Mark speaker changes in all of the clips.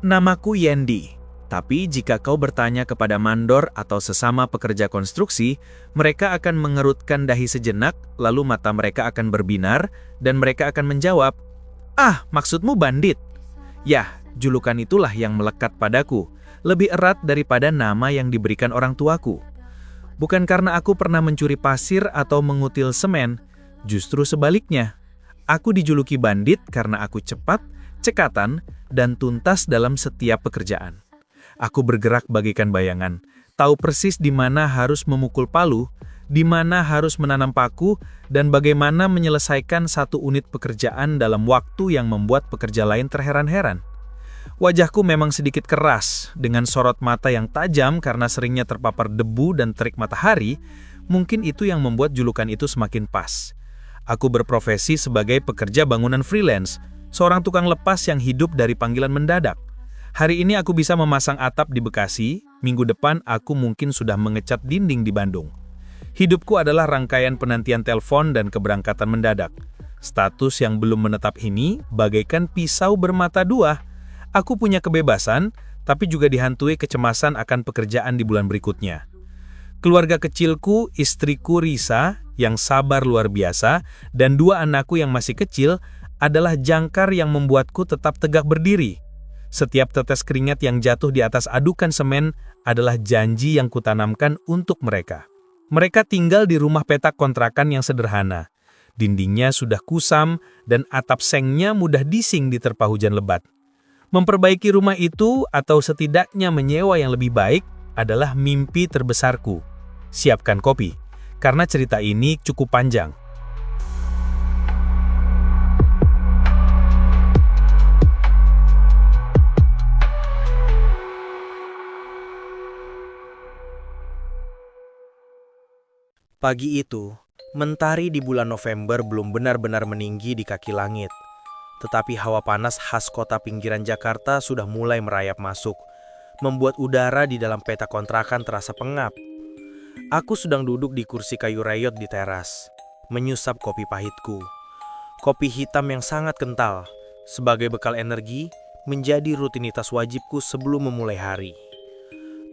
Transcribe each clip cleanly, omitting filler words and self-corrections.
Speaker 1: Namaku Yendi. Tapi jika kau bertanya kepada mandor atau sesama pekerja konstruksi, mereka akan mengerutkan dahi sejenak, lalu mata mereka akan berbinar, dan mereka akan menjawab, "Ah, maksudmu bandit?" Yah, julukan itulah yang melekat padaku, lebih erat daripada nama yang diberikan orang tuaku. Bukan karena aku pernah mencuri pasir atau mengutil semen, justru sebaliknya. Aku dijuluki bandit karena aku cepat, cekatan, dan tuntas dalam setiap pekerjaan. Aku bergerak bagaikan bayangan, tahu persis di mana harus memukul palu, di mana harus menanam paku, dan bagaimana menyelesaikan satu unit pekerjaan dalam waktu yang membuat pekerja lain terheran-heran. Wajahku memang sedikit keras, dengan sorot mata yang tajam karena seringnya terpapar debu dan terik matahari, mungkin itu yang membuat julukan itu semakin pas. Aku berprofesi sebagai pekerja bangunan freelance, seorang tukang lepas yang hidup dari panggilan mendadak. Hari ini aku bisa memasang atap di Bekasi, minggu depan aku mungkin sudah mengecat dinding di Bandung. Hidupku adalah rangkaian penantian telepon dan keberangkatan mendadak. Status yang belum menetap ini bagaikan pisau bermata dua. Aku punya kebebasan, tapi juga dihantui kecemasan akan pekerjaan di bulan berikutnya. Keluarga kecilku, istriku Risa, yang sabar luar biasa, dan dua anakku yang masih kecil, adalah jangkar yang membuatku tetap tegak berdiri. Setiap tetes keringat yang jatuh di atas adukan semen adalah janji yang kutanamkan untuk mereka. Mereka tinggal di rumah petak kontrakan yang sederhana. Dindingnya sudah kusam dan atap sengnya mudah dising diterpa hujan lebat. Memperbaiki rumah itu atau setidaknya menyewa yang lebih baik adalah mimpi terbesarku. Siapkan kopi, karena cerita ini cukup panjang.
Speaker 2: Pagi itu, mentari di bulan November belum benar-benar meninggi di kaki langit. Tetapi hawa panas khas kota pinggiran Jakarta sudah mulai merayap masuk, membuat udara di dalam petak kontrakan terasa pengap. Aku sedang duduk di kursi kayu reyot di teras, menyusap kopi pahitku. Kopi hitam yang sangat kental, sebagai bekal energi, menjadi rutinitas wajibku sebelum memulai hari.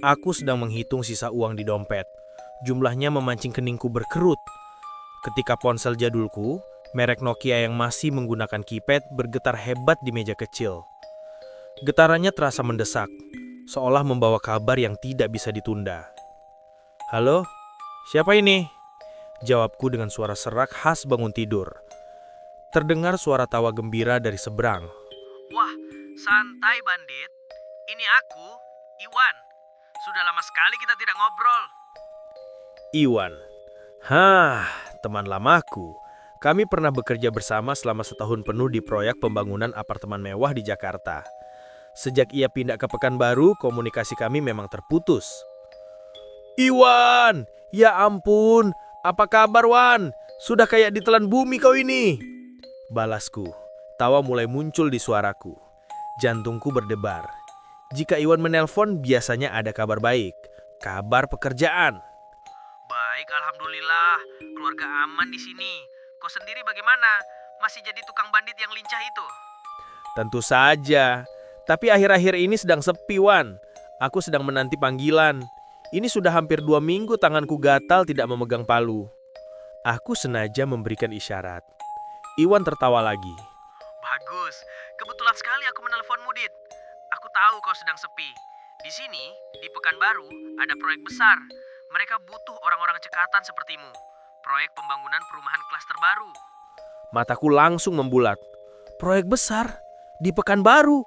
Speaker 2: Aku sedang menghitung sisa uang di dompet. Jumlahnya memancing keningku berkerut. Ketika ponsel jadulku, merek Nokia yang masih menggunakan keypad bergetar hebat di meja kecil. Getarannya terasa mendesak, seolah membawa kabar yang tidak bisa ditunda. "Halo, siapa ini?" Jawabku dengan suara serak khas bangun tidur. Terdengar suara tawa gembira dari seberang.
Speaker 3: "Wah, santai bandit. Ini aku, Iwan. Sudah lama sekali kita tidak ngobrol."
Speaker 2: Iwan. Teman lamaku. Kami pernah bekerja bersama selama setahun penuh di proyek pembangunan apartemen mewah di Jakarta. Sejak ia pindah ke Pekanbaru, komunikasi kami memang terputus. "Iwan, ya ampun, apa kabar Wan? Sudah kayak ditelan bumi kau ini." Balasku, tawa mulai muncul di suaraku. Jantungku berdebar. Jika Iwan menelpon, biasanya ada kabar baik, kabar pekerjaan.
Speaker 3: "Baik, alhamdulillah. Keluarga aman di sini. Kau sendiri bagaimana? Masih jadi tukang bandit yang lincah itu?"
Speaker 2: Tentu saja. Tapi akhir-akhir ini sedang sepi, Wan. Aku sedang menanti panggilan. Ini sudah hampir 2 minggu tanganku gatal tidak memegang palu. Aku sengaja memberikan isyarat. Iwan tertawa lagi.
Speaker 3: "Bagus. Kebetulan sekali aku menelponmu, Dit. Aku tahu kau sedang sepi. Di sini, di Pekanbaru, ada proyek besar. Mereka butuh orang-orang cekatan sepertimu. Proyek pembangunan perumahan klaster baru."
Speaker 2: Mataku langsung membulat. Proyek besar? Di Pekanbaru?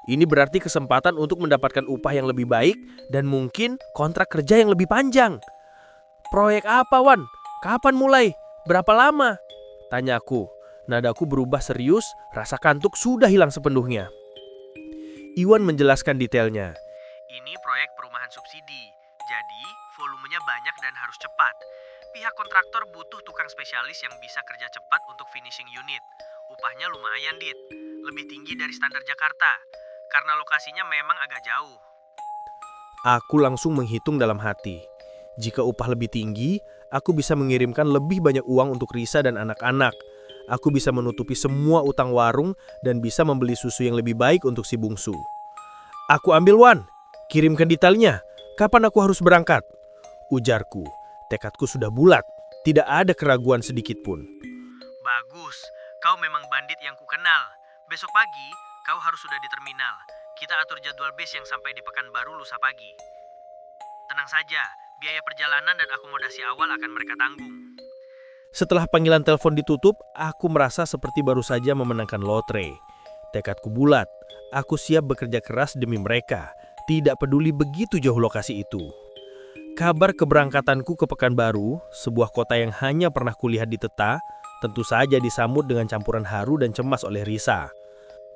Speaker 2: Ini berarti kesempatan untuk mendapatkan upah yang lebih baik dan mungkin kontrak kerja yang lebih panjang. "Proyek apa, Wan? Kapan mulai? Berapa lama?" Tanyaku. Nadaku berubah serius, rasa kantuk sudah hilang sepenuhnya. Iwan menjelaskan detailnya.
Speaker 3: "Ini proyek perumahan subsidi. Jadi, volumenya banyak dan harus cepat. Pihak kontraktor butuh tukang spesialis yang bisa kerja cepat untuk finishing unit. Upahnya lumayan, Dit. Lebih tinggi dari standar Jakarta. Karena lokasinya memang agak jauh."
Speaker 2: Aku langsung menghitung dalam hati. Jika upah lebih tinggi, aku bisa mengirimkan lebih banyak uang untuk Risa dan anak-anak. Aku bisa menutupi semua utang warung dan bisa membeli susu yang lebih baik untuk si bungsu. Aku ambil, Wan. Kirimkan detailnya. Kapan aku harus berangkat? Ujarku. Tekadku sudah bulat. Tidak ada keraguan sedikit pun.
Speaker 3: Bagus, kau memang bandit yang kukenal. Besok pagi, kau harus sudah di terminal. Kita atur jadwal bis yang sampai di Pekanbaru lusa pagi. Tenang saja, biaya perjalanan dan akomodasi awal akan mereka tanggung.
Speaker 2: Setelah panggilan telepon ditutup, aku merasa seperti baru saja memenangkan lotre. Tekadku bulat. Aku siap bekerja keras demi mereka. Tidak peduli begitu jauh lokasi itu. Kabar keberangkatanku ke Pekanbaru, sebuah kota yang hanya pernah kulihat di Teta, tentu saja disambut dengan campuran haru dan cemas oleh Risa.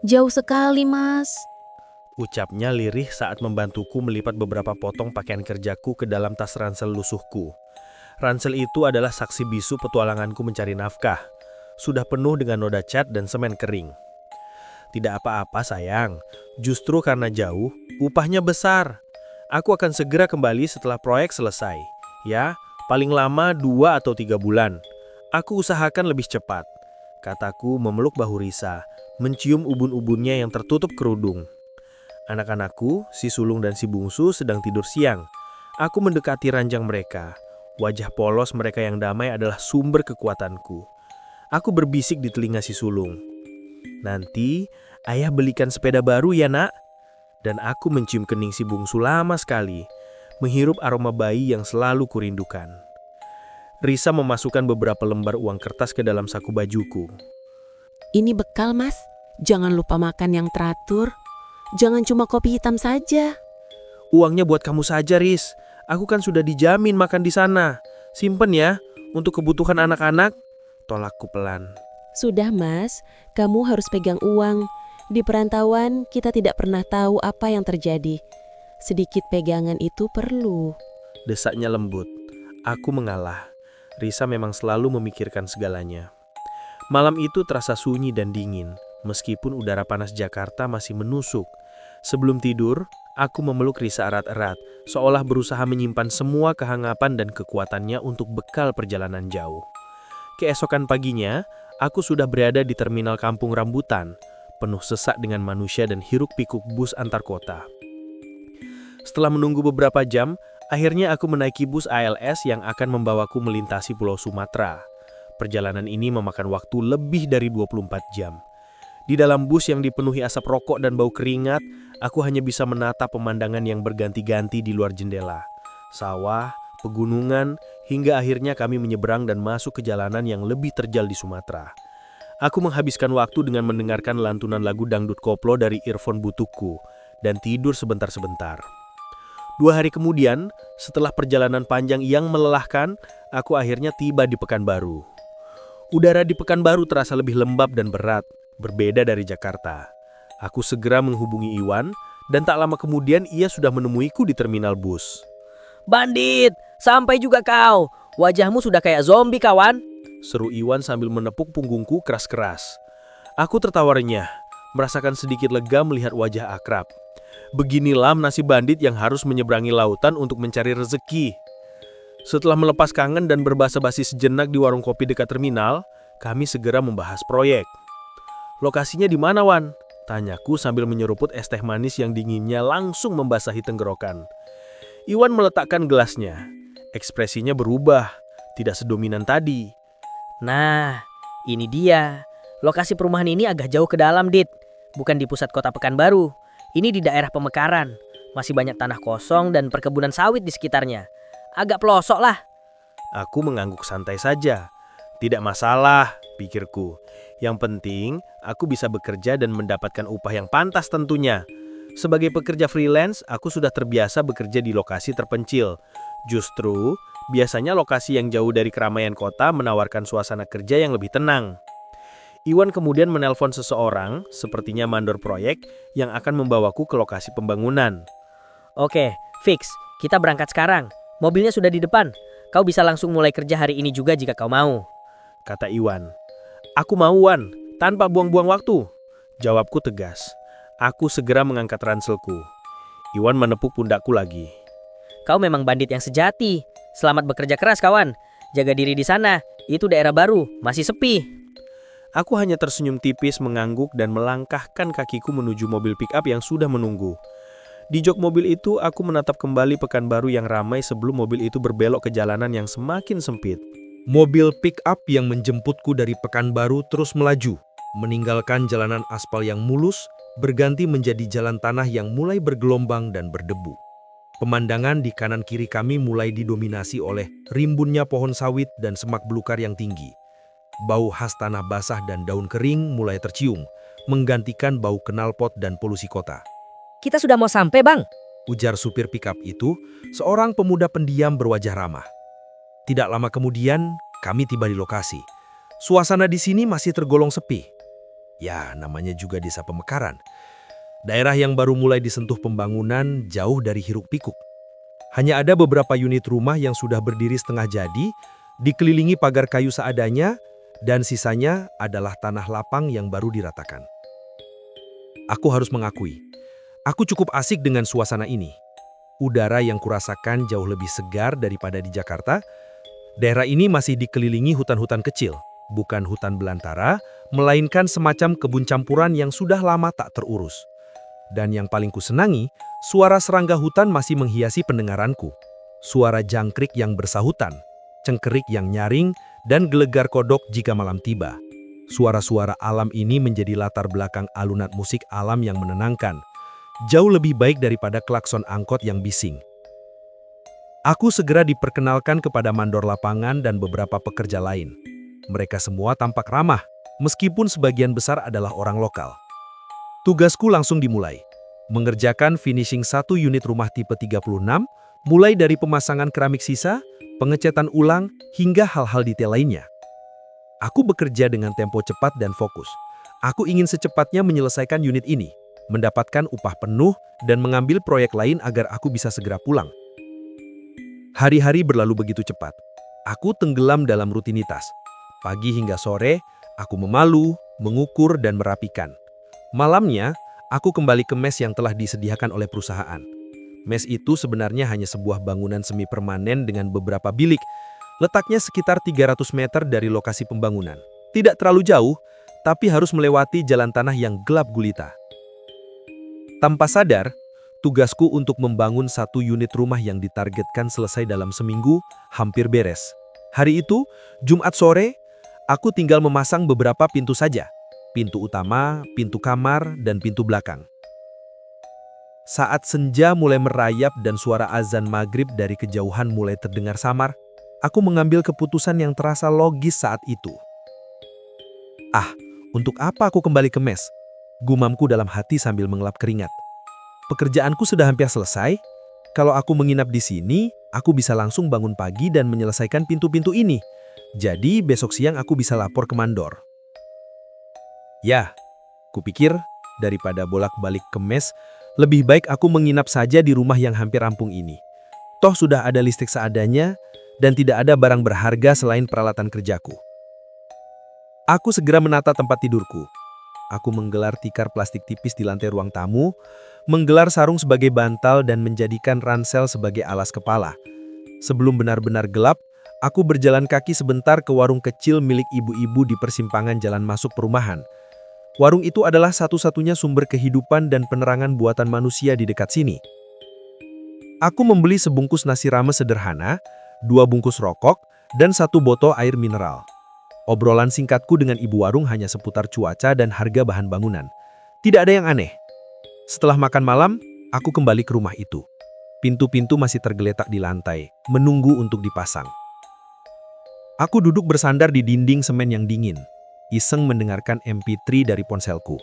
Speaker 4: Jauh sekali, Mas.
Speaker 2: Ucapnya lirih saat membantuku melipat beberapa potong pakaian kerjaku ke dalam tas ransel lusuhku. Ransel itu adalah saksi bisu petualanganku mencari nafkah. Sudah penuh dengan noda cat dan semen kering. Tidak apa-apa sayang, justru karena jauh, upahnya besar. Aku akan segera kembali setelah proyek selesai. Ya, paling lama 2 atau 3 bulan. Aku usahakan lebih cepat. Kataku memeluk bahu Risa, mencium ubun-ubunnya yang tertutup kerudung. Anak-anakku, si sulung dan si bungsu sedang tidur siang. Aku mendekati ranjang mereka. Wajah polos mereka yang damai adalah sumber kekuatanku. Aku berbisik di telinga si sulung. Nanti, ayah belikan sepeda baru ya nak. Dan aku mencium kening si bungsu lama sekali, menghirup aroma bayi yang selalu kurindukan. Risa memasukkan beberapa lembar uang kertas ke dalam saku bajuku.
Speaker 4: Ini bekal, Mas. Jangan lupa makan yang teratur. Jangan cuma kopi hitam saja.
Speaker 2: Uangnya buat kamu saja, Riz. Aku kan sudah dijamin makan di sana. Simpen ya, untuk kebutuhan anak-anak. Tolakku pelan.
Speaker 4: Sudah, Mas. Kamu harus pegang uang. Di perantauan, kita tidak pernah tahu apa yang terjadi. Sedikit pegangan itu perlu.
Speaker 2: Desaknya lembut. Aku mengalah. Risa memang selalu memikirkan segalanya. Malam itu terasa sunyi dan dingin, meskipun udara panas Jakarta masih menusuk. Sebelum tidur, aku memeluk Risa erat-erat, seolah berusaha menyimpan semua kehangapan dan kekuatannya untuk bekal perjalanan jauh. Keesokan paginya, aku sudah berada di terminal Kampung Rambutan, penuh sesak dengan manusia dan hiruk-pikuk bus antar kota. Setelah menunggu beberapa jam, akhirnya aku menaiki bus ALS yang akan membawaku melintasi Pulau Sumatera. Perjalanan ini memakan waktu lebih dari 24 jam. Di dalam bus yang dipenuhi asap rokok dan bau keringat, aku hanya bisa menatap pemandangan yang berganti-ganti di luar jendela. Sawah, pegunungan, hingga akhirnya kami menyeberang dan masuk ke jalanan yang lebih terjal di Sumatera. Aku menghabiskan waktu dengan mendengarkan lantunan lagu dangdut koplo dari earphone butuhku dan tidur sebentar-sebentar. 2 hari kemudian, setelah perjalanan panjang yang melelahkan, aku akhirnya tiba di Pekanbaru. Udara di Pekanbaru terasa lebih lembab dan berat, berbeda dari Jakarta. Aku segera menghubungi Iwan, dan tak lama kemudian ia sudah menemuiku di terminal bus.
Speaker 3: Bandit, sampai juga kau. Wajahmu sudah kayak zombie, kawan.
Speaker 2: Seru Iwan sambil menepuk punggungku keras-keras. Aku tertawa renyah, merasakan sedikit lega melihat wajah akrab. Beginilah nasib bandit yang harus menyeberangi lautan untuk mencari rezeki. Setelah melepas kangen dan berbasa-basi sejenak di warung kopi dekat terminal, kami segera membahas proyek. Lokasinya di mana, Wan? Tanyaku sambil menyeruput es teh manis yang dinginnya langsung membasahi tenggorokan. Iwan meletakkan gelasnya. Ekspresinya berubah, tidak sedominan tadi.
Speaker 3: Nah, ini dia. Lokasi perumahan ini agak jauh ke dalam, Dit. Bukan di pusat kota Pekanbaru. Ini di daerah pemekaran. Masih banyak tanah kosong dan perkebunan sawit di sekitarnya. Agak pelosok lah.
Speaker 2: Aku mengangguk santai saja. Tidak masalah, pikirku. Yang penting, aku bisa bekerja dan mendapatkan upah yang pantas tentunya. Sebagai pekerja freelance, aku sudah terbiasa bekerja di lokasi terpencil. Justru, biasanya lokasi yang jauh dari keramaian kota menawarkan suasana kerja yang lebih tenang. Iwan kemudian menelpon seseorang, sepertinya mandor proyek, yang akan membawaku ke lokasi pembangunan.
Speaker 3: Oke, fix. Kita berangkat sekarang. Mobilnya sudah di depan. Kau bisa langsung mulai kerja hari ini juga jika kau mau.
Speaker 2: Kata Iwan. Aku mau, Wan, tanpa buang-buang waktu. Jawabku tegas. Aku segera mengangkat ranselku. Iwan menepuk pundakku lagi.
Speaker 3: Kau memang bandit yang sejati. Selamat bekerja keras, kawan. Jaga diri di sana. Itu daerah baru, masih sepi.
Speaker 2: Aku hanya tersenyum tipis mengangguk dan melangkahkan kakiku menuju mobil pick-up yang sudah menunggu. Di jok mobil itu, aku menatap kembali Pekanbaru yang ramai sebelum mobil itu berbelok ke jalanan yang semakin sempit. Mobil pick-up yang menjemputku dari Pekanbaru terus melaju, meninggalkan jalanan aspal yang mulus, berganti menjadi jalan tanah yang mulai bergelombang dan berdebu. Pemandangan di kanan kiri kami mulai didominasi oleh rimbunnya pohon sawit dan semak belukar yang tinggi. Bau khas tanah basah dan daun kering mulai tercium, menggantikan bau knalpot dan polusi kota.
Speaker 5: Kita sudah mau sampai, Bang.
Speaker 2: Ujar supir pikap itu, seorang pemuda pendiam berwajah ramah. Tidak lama kemudian, kami tiba di lokasi. Suasana di sini masih tergolong sepi. Ya, namanya juga desa pemekaran. Daerah yang baru mulai disentuh pembangunan jauh dari hiruk-pikuk. Hanya ada beberapa unit rumah yang sudah berdiri setengah jadi, dikelilingi pagar kayu seadanya, dan sisanya adalah tanah lapang yang baru diratakan. Aku harus mengakui, aku cukup asik dengan suasana ini. Udara yang kurasakan jauh lebih segar daripada di Jakarta. Daerah ini masih dikelilingi hutan-hutan kecil, bukan hutan belantara, melainkan semacam kebun campuran yang sudah lama tak terurus. Dan yang paling kusenangi, suara serangga hutan masih menghiasi pendengaranku. Suara jangkrik yang bersahutan, cengkerik yang nyaring, dan gelegar kodok jika malam tiba. Suara-suara alam ini menjadi latar belakang alunan musik alam yang menenangkan, jauh lebih baik daripada klakson angkot yang bising. Aku segera diperkenalkan kepada mandor lapangan dan beberapa pekerja lain. Mereka semua tampak ramah, meskipun sebagian besar adalah orang lokal. Tugasku langsung dimulai, mengerjakan finishing satu unit rumah tipe 36, mulai dari pemasangan keramik sisa, pengecetan ulang, hingga hal-hal detail lainnya. Aku bekerja dengan tempo cepat dan fokus. Aku ingin secepatnya menyelesaikan unit ini, mendapatkan upah penuh, dan mengambil proyek lain agar aku bisa segera pulang. Hari-hari berlalu begitu cepat. Aku tenggelam dalam rutinitas. Pagi hingga sore, aku memalu, mengukur, dan merapikan. Malamnya, aku kembali ke mes yang telah disediakan oleh perusahaan. Mes itu sebenarnya hanya sebuah bangunan semi permanen dengan beberapa bilik, letaknya sekitar 300 meter dari lokasi pembangunan. Tidak terlalu jauh, tapi harus melewati jalan tanah yang gelap gulita. Tanpa sadar, tugasku untuk membangun satu unit rumah yang ditargetkan selesai dalam seminggu hampir beres. Hari itu, Jumat sore, aku tinggal memasang beberapa pintu saja. Pintu utama, pintu kamar, dan pintu belakang. Saat senja mulai merayap dan suara azan maghrib dari kejauhan mulai terdengar samar, aku mengambil keputusan yang terasa logis saat itu. Untuk apa aku kembali ke mes? Gumamku dalam hati sambil mengelap keringat. Pekerjaanku sudah hampir selesai. Kalau aku menginap di sini, aku bisa langsung bangun pagi dan menyelesaikan pintu-pintu ini. Jadi besok siang aku bisa lapor ke mandor. Ya, kupikir daripada bolak-balik ke mes, lebih baik aku menginap saja di rumah yang hampir rampung ini. Toh sudah ada listrik seadanya, dan tidak ada barang berharga selain peralatan kerjaku. Aku segera menata tempat tidurku. Aku menggelar tikar plastik tipis di lantai ruang tamu, menggelar sarung sebagai bantal dan menjadikan ransel sebagai alas kepala. Sebelum benar-benar gelap, aku berjalan kaki sebentar ke warung kecil milik ibu-ibu di persimpangan jalan masuk perumahan. Warung itu adalah satu-satunya sumber kehidupan dan penerangan buatan manusia di dekat sini. Aku membeli sebungkus nasi rames sederhana, 2 bungkus rokok, dan 1 botol air mineral. Obrolan singkatku dengan ibu warung hanya seputar cuaca dan harga bahan bangunan. Tidak ada yang aneh. Setelah makan malam, aku kembali ke rumah itu. Pintu-pintu masih tergeletak di lantai, menunggu untuk dipasang. Aku duduk bersandar di dinding semen yang dingin, iseng mendengarkan MP3 dari ponselku.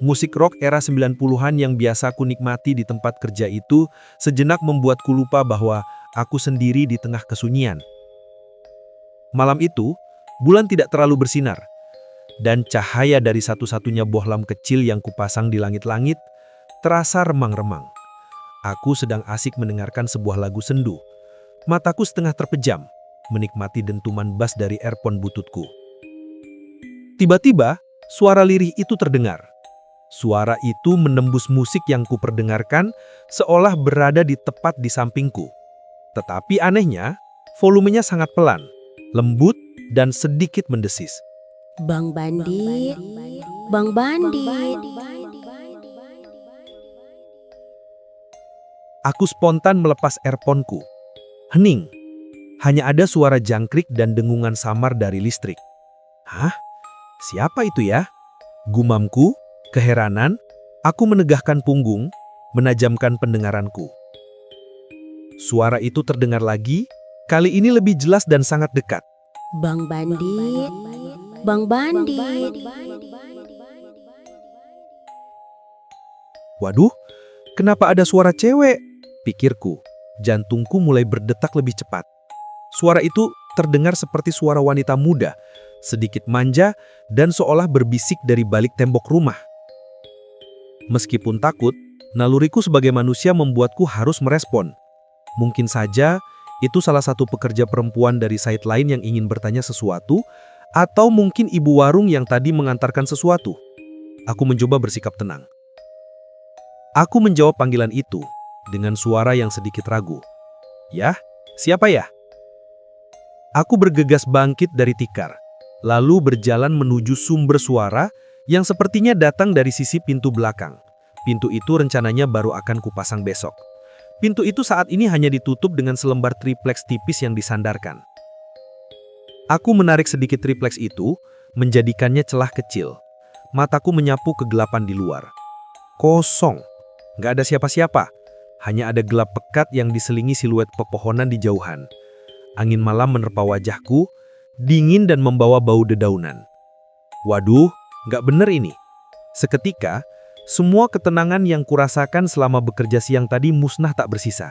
Speaker 2: Musik rock era 90-an yang biasa ku nikmati di tempat kerja itu sejenak membuatku lupa bahwa aku sendiri di tengah kesunyian. Malam itu, bulan tidak terlalu bersinar, dan cahaya dari satu-satunya bohlam kecil yang kupasang di langit-langit terasa remang-remang. Aku sedang asik mendengarkan sebuah lagu sendu. Mataku setengah terpejam, menikmati dentuman bass dari earphone bututku. Tiba-tiba, suara lirih itu terdengar. Suara itu menembus musik yang kuperdengarkan seolah berada di tepat di sampingku. Tetapi anehnya, volumenya sangat pelan, lembut, dan sedikit mendesis.
Speaker 4: Bang Bandit, Bang Bandit.
Speaker 2: Aku spontan melepas earphone-ku. Hening. Hanya ada suara jangkrik dan dengungan samar dari listrik. Hah? Siapa itu ya? Gumamku, keheranan, aku menegahkan punggung, menajamkan pendengaranku. Suara itu terdengar lagi, kali ini lebih jelas dan sangat dekat.
Speaker 6: Bang Bandit, Bang Bandit.
Speaker 2: Waduh, kenapa ada suara cewek? Pikirku. Jantungku mulai berdetak lebih cepat. Suara itu terdengar seperti suara wanita muda, sedikit manja dan seolah berbisik dari balik tembok rumah. Meskipun takut, naluriku sebagai manusia membuatku harus merespon. Mungkin saja itu salah satu pekerja perempuan dari site lain yang ingin bertanya sesuatu, atau mungkin ibu warung yang tadi mengantarkan sesuatu. Aku mencoba bersikap tenang. Aku menjawab panggilan itu dengan suara yang sedikit ragu. "Yah, siapa ya?" Aku bergegas bangkit dari tikar, lalu berjalan menuju sumber suara yang sepertinya datang dari sisi pintu belakang. Pintu itu rencananya baru akan kupasang besok. Pintu itu saat ini hanya ditutup dengan selembar triplex tipis yang disandarkan. Aku menarik sedikit triplex itu, menjadikannya celah kecil. Mataku menyapu kegelapan di luar. Kosong. Nggak ada siapa-siapa. Hanya ada gelap pekat yang diselingi siluet pepohonan di jauhan. Angin malam menerpa wajahku, dingin dan membawa bau dedaunan. Waduh, nggak bener ini. Seketika, semua ketenangan yang kurasakan selama bekerja siang tadi musnah tak bersisa.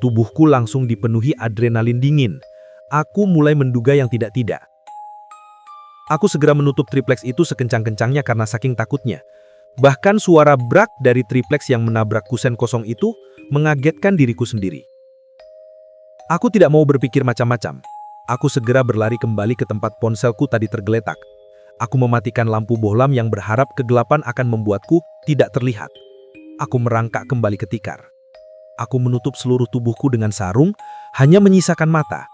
Speaker 2: Tubuhku langsung dipenuhi adrenalin dingin. Aku mulai menduga yang tidak-tidak. Aku segera menutup triplex itu sekencang-kencangnya karena saking takutnya. Bahkan suara brak dari triplex yang menabrak kusen kosong itu mengagetkan diriku sendiri. Aku tidak mau berpikir macam-macam. Aku segera berlari kembali ke tempat ponselku tadi tergeletak. Aku mematikan lampu bohlam yang berharap kegelapan akan membuatku tidak terlihat. Aku merangkak kembali ke tikar. Aku menutup seluruh tubuhku dengan sarung, hanya menyisakan mata.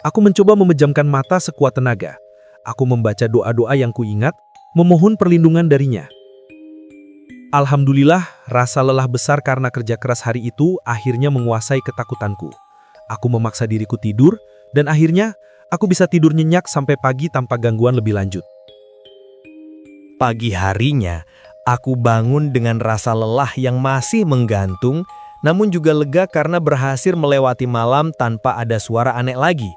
Speaker 2: Aku mencoba memejamkan mata sekuat tenaga. Aku membaca doa-doa yang kuingat, memohon perlindungan darinya. Alhamdulillah, rasa lelah besar karena kerja keras hari itu akhirnya menguasai ketakutanku. Aku memaksa diriku tidur, dan akhirnya aku bisa tidur nyenyak sampai pagi tanpa gangguan lebih lanjut.
Speaker 3: Pagi harinya, aku bangun dengan rasa lelah yang masih menggantung, namun juga lega karena berhasil melewati malam tanpa ada suara aneh lagi.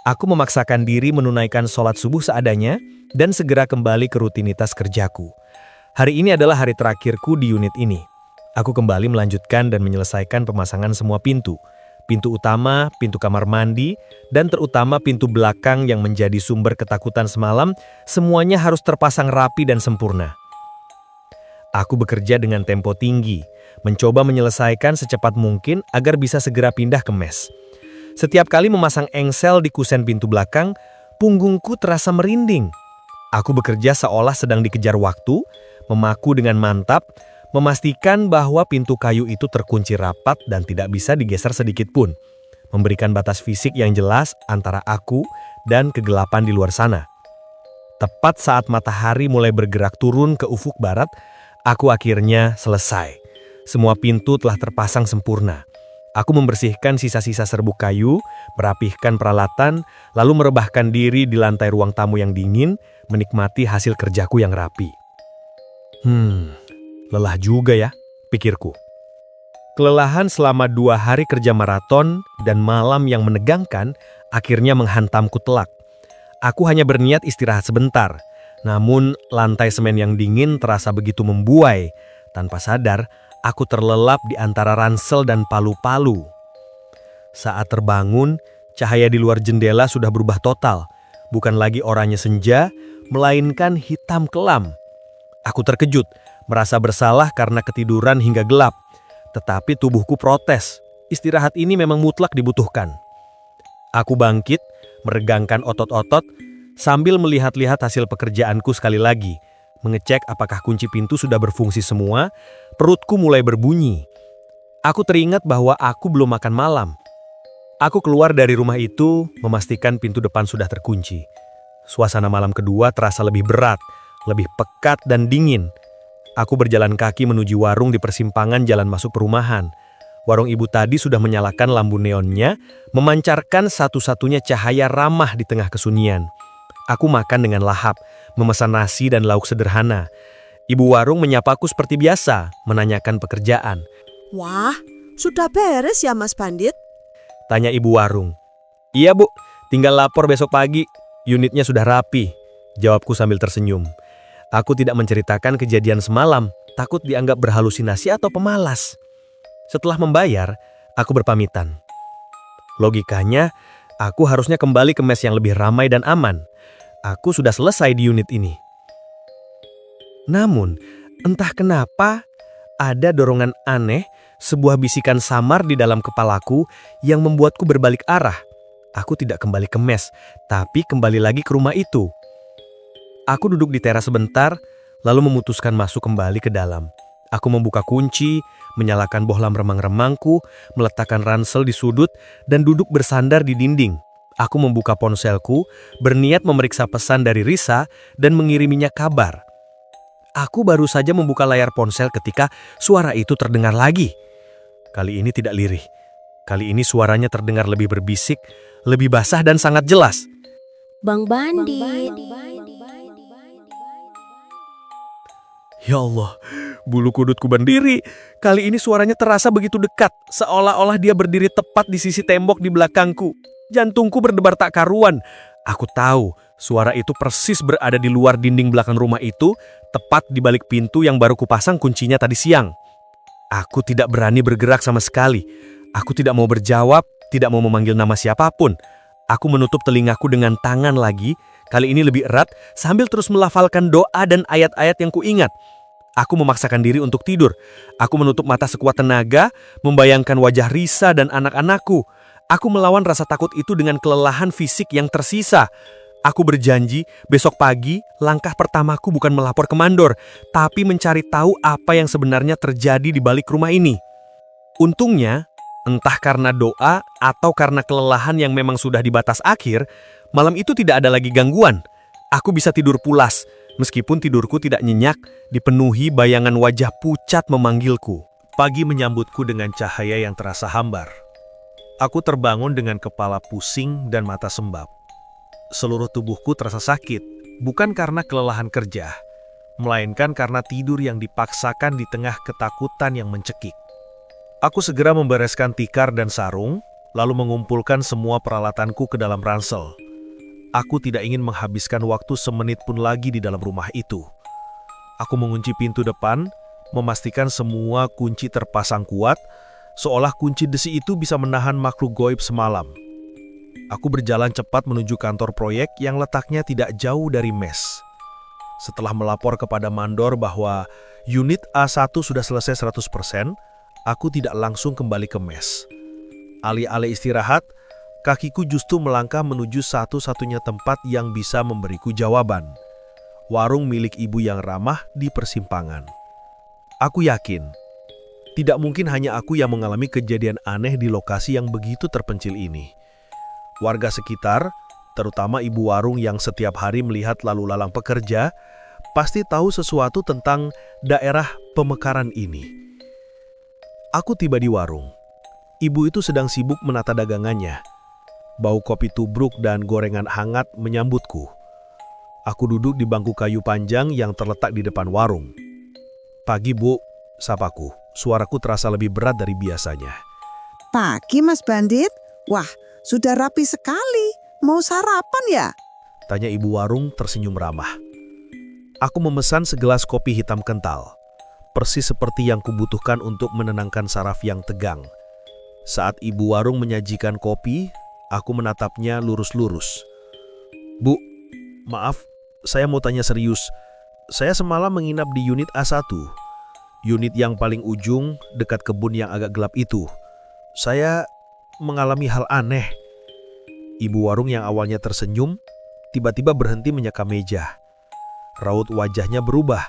Speaker 3: Aku memaksakan diri menunaikan sholat subuh seadanya dan segera kembali ke rutinitas kerjaku. Hari ini adalah hari terakhirku di unit ini. Aku kembali melanjutkan dan menyelesaikan pemasangan semua pintu. Pintu utama, pintu kamar mandi, dan terutama pintu belakang yang menjadi sumber ketakutan semalam, semuanya harus terpasang rapi dan sempurna. Aku bekerja dengan tempo tinggi, mencoba menyelesaikan secepat mungkin agar bisa segera pindah ke mes. Setiap kali memasang engsel di kusen pintu belakang, punggungku terasa merinding. Aku bekerja seolah sedang dikejar waktu, memaku dengan mantap, memastikan bahwa pintu kayu itu terkunci rapat dan tidak bisa digeser sedikit pun, memberikan batas fisik yang jelas antara aku dan kegelapan di luar sana. Tepat saat matahari mulai bergerak turun ke ufuk barat, aku akhirnya selesai. Semua pintu telah terpasang sempurna. Aku membersihkan sisa-sisa serbuk kayu, merapihkan peralatan, lalu merebahkan diri di lantai ruang tamu yang dingin, menikmati hasil kerjaku yang rapi. Lelah juga ya, pikirku. Kelelahan selama 2 hari kerja maraton dan malam yang menegangkan akhirnya menghantamku telak. Aku hanya berniat istirahat sebentar, namun lantai semen yang dingin terasa begitu membuai. Tanpa sadar, aku terlelap di antara ransel dan palu-palu. Saat terbangun, cahaya di luar jendela sudah berubah total. Bukan lagi oranye senja, melainkan hitam kelam. Aku terkejut, merasa bersalah karena ketiduran hingga gelap. Tetapi tubuhku protes. Istirahat ini memang mutlak dibutuhkan. Aku bangkit, meregangkan otot-otot, sambil melihat-lihat hasil pekerjaanku sekali lagi. Mengecek apakah kunci pintu sudah berfungsi semua, perutku mulai berbunyi. Aku teringat bahwa aku belum makan malam. Aku keluar dari rumah itu, memastikan pintu depan sudah terkunci. Suasana malam kedua terasa lebih berat, lebih pekat dan dingin. Aku berjalan kaki menuju warung di persimpangan jalan masuk perumahan.
Speaker 2: Warung ibu tadi sudah menyalakan lampu neonnya, memancarkan satu-satunya cahaya ramah di tengah kesunyian. Aku makan dengan lahap, memesan nasi dan lauk sederhana. Ibu warung menyapaku seperti biasa, menanyakan pekerjaan.
Speaker 7: Wah, sudah beres ya Mas Bandit?
Speaker 2: Tanya ibu warung. Iya bu, tinggal lapor besok pagi. Unitnya sudah rapi, jawabku sambil tersenyum. Aku tidak menceritakan kejadian semalam, takut dianggap berhalusinasi atau pemalas. Setelah membayar, aku berpamitan. Logikanya, aku harusnya kembali ke mes yang lebih ramai dan aman. Aku sudah selesai di unit ini. Namun, entah kenapa, ada dorongan aneh, sebuah bisikan samar di dalam kepalaku yang membuatku berbalik arah. Aku tidak kembali ke mes, tapi kembali lagi ke rumah itu. Aku duduk di teras sebentar, lalu memutuskan masuk kembali ke dalam. Aku membuka kunci, menyalakan bohlam remang-remangku, meletakkan ransel di sudut, dan duduk bersandar di dinding. Aku membuka ponselku, berniat memeriksa pesan dari Risa dan mengiriminya kabar. Aku baru saja membuka layar ponsel ketika suara itu terdengar lagi. Kali ini tidak lirih. Kali ini suaranya terdengar lebih berbisik, lebih basah dan sangat jelas.
Speaker 6: Bang Bandit.
Speaker 2: Ya Allah, bulu kudutku berdiri. Kali ini suaranya terasa begitu dekat, seolah-olah dia berdiri tepat di sisi tembok di belakangku. Jantungku berdebar tak karuan. Aku tahu, suara itu persis berada di luar dinding belakang rumah itu, tepat di balik pintu yang baru kupasang kuncinya tadi siang. Aku tidak berani bergerak sama sekali. Aku tidak mau berjawab, tidak mau memanggil nama siapapun. Aku menutup telingaku dengan tangan lagi, kali ini lebih erat, sambil terus melafalkan doa dan ayat-ayat yang kuingat. Aku memaksakan diri untuk tidur. Aku menutup mata sekuat tenaga, membayangkan wajah Risa dan anak-anakku. Aku melawan rasa takut itu dengan kelelahan fisik yang tersisa. Aku berjanji, besok pagi, langkah pertamaku bukan melapor ke mandor, tapi mencari tahu apa yang sebenarnya terjadi di balik rumah ini. Untungnya, entah karena doa atau karena kelelahan yang memang sudah di batas akhir, malam itu tidak ada lagi gangguan. Aku bisa tidur pulas, meskipun tidurku tidak nyenyak, dipenuhi bayangan wajah pucat memanggilku. Pagi menyambutku dengan cahaya yang terasa hambar. Aku terbangun dengan kepala pusing dan mata sembab. Seluruh tubuhku terasa sakit, bukan karena kelelahan kerja, melainkan karena tidur yang dipaksakan di tengah ketakutan yang mencekik. Aku segera membereskan tikar dan sarung, lalu mengumpulkan semua peralatanku ke dalam ransel. Aku tidak ingin menghabiskan waktu semenit pun lagi di dalam rumah itu. Aku mengunci pintu depan, memastikan semua kunci terpasang kuat, seolah kunci besi itu bisa menahan makhluk goib semalam. Aku berjalan cepat menuju kantor proyek yang letaknya tidak jauh dari mes. Setelah melapor kepada mandor bahwa unit A1 sudah selesai 100%, aku tidak langsung kembali ke mes. Alih-alih istirahat, kakiku justru melangkah menuju satu-satunya tempat yang bisa memberiku jawaban. Warung milik ibu yang ramah di persimpangan. Aku yakin, tidak mungkin hanya aku yang mengalami kejadian aneh di lokasi yang begitu terpencil ini. Warga sekitar, terutama ibu warung yang setiap hari melihat lalu lalang pekerja, pasti tahu sesuatu tentang daerah pemekaran ini. Aku tiba di warung. Ibu itu sedang sibuk menata dagangannya. Bau kopi tubruk dan gorengan hangat menyambutku. Aku duduk di bangku kayu panjang yang terletak di depan warung. "Pagi, Bu," sapaku. Suaraku terasa lebih berat dari biasanya.
Speaker 7: Pagi Mas Bandit? Wah, sudah rapi sekali. Mau sarapan ya?
Speaker 2: Tanya ibu warung tersenyum ramah. Aku memesan segelas kopi hitam kental, persis seperti yang kubutuhkan untuk menenangkan saraf yang tegang. Saat ibu warung menyajikan kopi, aku menatapnya lurus-lurus. "Bu, maaf, saya mau tanya serius. Saya semalam menginap di unit A1. Unit yang paling ujung, dekat kebun yang agak gelap itu. Saya mengalami hal aneh." Ibu warung yang awalnya tersenyum, tiba-tiba berhenti menyeka meja. Raut wajahnya berubah.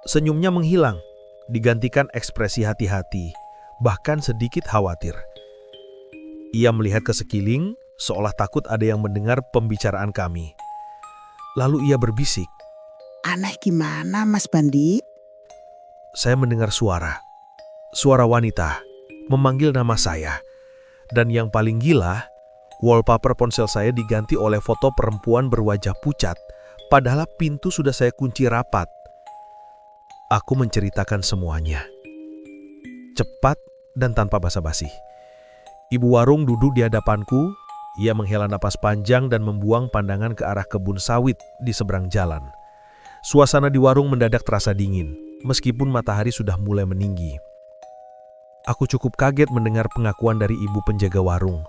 Speaker 2: Senyumnya menghilang, digantikan ekspresi hati-hati, bahkan sedikit khawatir. Ia melihat ke sekeliling, seolah takut ada yang mendengar pembicaraan kami. Lalu ia berbisik.
Speaker 7: Aneh gimana Mas Bandit?
Speaker 2: Saya mendengar suara wanita,
Speaker 8: memanggil nama saya. Dan yang paling gila, wallpaper ponsel saya diganti oleh foto perempuan berwajah pucat, padahal pintu sudah saya kunci rapat. Aku menceritakan semuanya. Cepat dan tanpa basa-basi. Ibu warung duduk di hadapanku. Ia menghela napas panjang dan membuang pandangan ke arah kebun sawit di seberang jalan. Suasana di warung mendadak terasa dingin, meskipun matahari sudah mulai meninggi. Aku cukup kaget mendengar pengakuan dari ibu penjaga warung.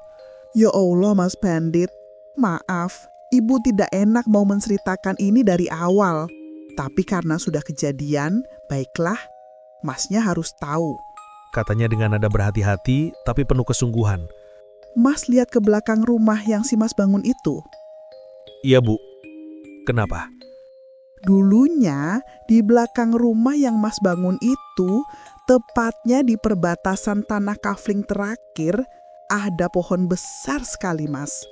Speaker 7: Ya Allah, Mas Bandit. Maaf, Ibu tidak enak mau menceritakan ini dari awal. Tapi karena sudah kejadian, baiklah, Masnya harus tahu.
Speaker 8: Katanya dengan nada berhati-hati tapi penuh kesungguhan.
Speaker 7: Mas lihat ke belakang rumah yang si Mas bangun itu.
Speaker 8: Iya, Bu. Kenapa?
Speaker 7: Dulunya di belakang rumah yang Mas bangun itu, tepatnya di perbatasan tanah kafling terakhir, ada pohon besar sekali, Mas.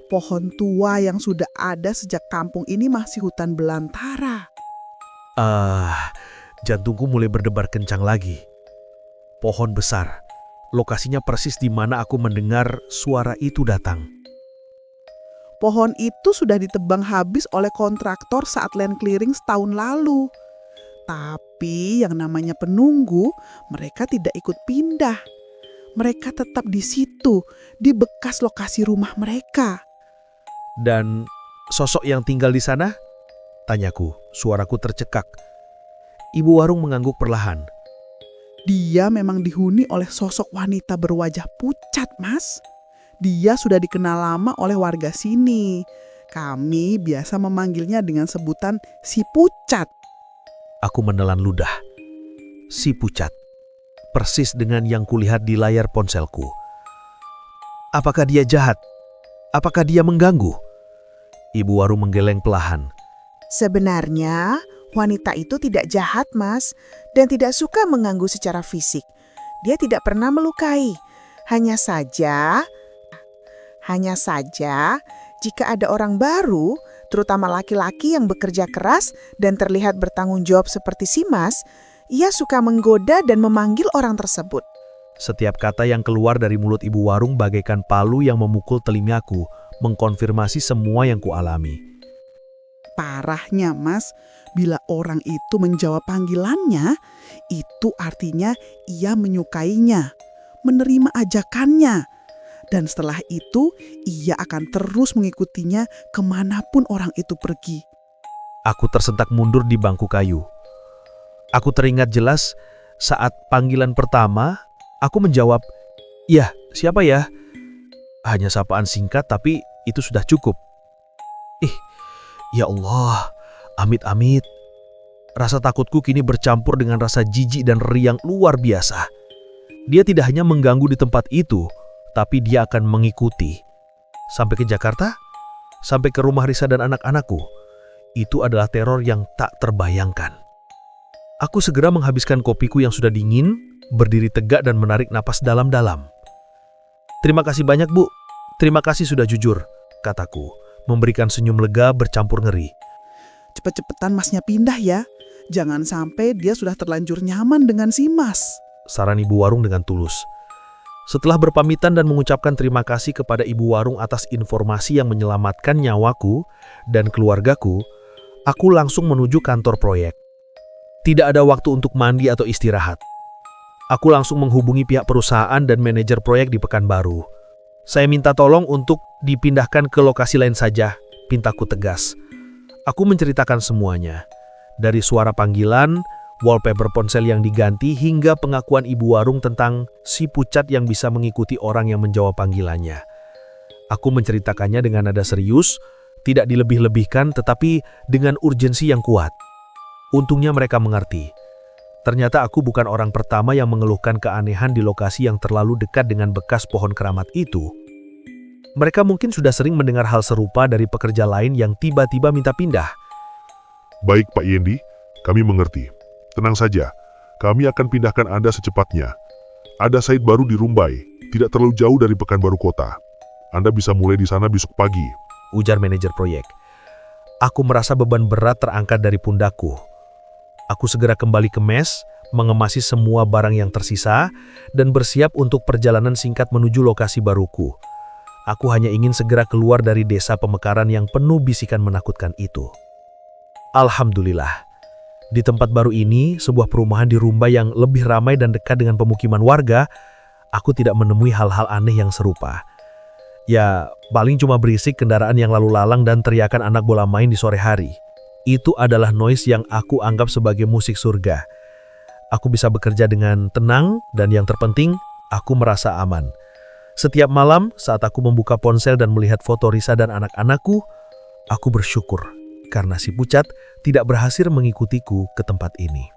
Speaker 7: Pohon tua yang sudah ada sejak kampung ini masih hutan belantara.
Speaker 8: Jantungku mulai berdebar kencang lagi. Pohon besar. Lokasinya persis di mana aku mendengar suara itu datang.
Speaker 7: Pohon itu sudah ditebang habis oleh kontraktor saat land clearing setahun lalu. Tapi yang namanya penunggu, mereka tidak ikut pindah. Mereka tetap di situ, di bekas lokasi rumah mereka.
Speaker 8: Dan sosok yang tinggal di sana? Tanyaku, suaraku tercekak. Ibu warung mengangguk perlahan.
Speaker 7: Dia memang dihuni oleh sosok wanita berwajah pucat, Mas. Dia sudah dikenal lama oleh warga sini. Kami biasa memanggilnya dengan sebutan si pucat.
Speaker 8: Aku menelan ludah. Si pucat. Persis dengan yang kulihat di layar ponselku. Apakah dia jahat? Apakah dia mengganggu? Ibu warung menggeleng perlahan.
Speaker 9: Sebenarnya, wanita itu tidak jahat, Mas, dan tidak suka mengganggu secara fisik. Dia tidak pernah melukai. Hanya saja, jika ada orang baru, terutama laki-laki yang bekerja keras dan terlihat bertanggung jawab seperti si Mas, ia suka menggoda dan memanggil orang tersebut.
Speaker 8: Setiap kata yang keluar dari mulut ibu warung bagaikan palu yang memukul telingaku, mengkonfirmasi semua yang kualami.
Speaker 7: Parahnya, Mas, bila orang itu menjawab panggilannya, itu artinya ia menyukainya, menerima ajakannya. Dan setelah itu, ia akan terus mengikutinya kemanapun orang itu pergi.
Speaker 8: Aku tersentak mundur di bangku kayu. Aku teringat jelas saat panggilan pertama, aku menjawab, "Iya, siapa ya?" Hanya sapaan singkat tapi itu sudah cukup. Ya Allah, amit-amit. Rasa takutku kini bercampur dengan rasa jijik dan riang luar biasa. Dia tidak hanya mengganggu di tempat itu, tapi dia akan mengikuti. Sampai ke Jakarta, sampai ke rumah Risa dan anak-anakku. Itu adalah teror yang tak terbayangkan. Aku segera menghabiskan kopiku yang sudah dingin, berdiri tegak dan menarik napas dalam-dalam. "Terima kasih banyak, Bu. Terima kasih sudah jujur," kataku, memberikan senyum lega bercampur ngeri.
Speaker 7: Cepet-cepetan Masnya pindah ya. Jangan sampai dia sudah terlanjur nyaman dengan si Mas.
Speaker 8: Saran ibu warung dengan tulus. Setelah berpamitan dan mengucapkan terima kasih kepada ibu warung atas informasi yang menyelamatkan nyawaku dan keluargaku, aku langsung menuju kantor proyek. Tidak ada waktu untuk mandi atau istirahat. Aku langsung menghubungi pihak perusahaan dan manajer proyek di Pekanbaru. Saya minta tolong untuk dipindahkan ke lokasi lain saja, pintaku tegas. Aku menceritakan semuanya. Dari suara panggilan, wallpaper ponsel yang diganti, hingga pengakuan ibu warung tentang si pucat yang bisa mengikuti orang yang menjawab panggilannya. Aku menceritakannya dengan nada serius, tidak dilebih-lebihkan tetapi dengan urgensi yang kuat. Untungnya mereka mengerti. Ternyata aku bukan orang pertama yang mengeluhkan keanehan di lokasi yang terlalu dekat dengan bekas pohon keramat itu. Mereka mungkin sudah sering mendengar hal serupa dari pekerja lain yang tiba-tiba minta pindah.
Speaker 10: Baik Pak Yendi, kami mengerti. Tenang saja, kami akan pindahkan Anda secepatnya. Ada site baru di Rumbai, tidak terlalu jauh dari Pekanbaru Kota. Anda bisa mulai di sana besok pagi,
Speaker 8: ujar manajer proyek. Aku merasa beban berat terangkat dari pundakku. Aku segera kembali ke mes, mengemasi semua barang yang tersisa, dan bersiap untuk perjalanan singkat menuju lokasi baruku. Aku hanya ingin segera keluar dari desa pemekaran yang penuh bisikan menakutkan itu. Alhamdulillah, di tempat baru ini, sebuah perumahan di Rumbai yang lebih ramai dan dekat dengan pemukiman warga, aku tidak menemui hal-hal aneh yang serupa. Ya, paling cuma berisik kendaraan yang lalu lalang dan teriakan anak bola main di sore hari. Itu adalah noise yang aku anggap sebagai musik surga. Aku bisa bekerja dengan tenang dan yang terpenting, aku merasa aman. Setiap malam saat aku membuka ponsel dan melihat foto Risa dan anak-anakku, aku bersyukur karena si Pucat tidak berhasil mengikutiku ke tempat ini.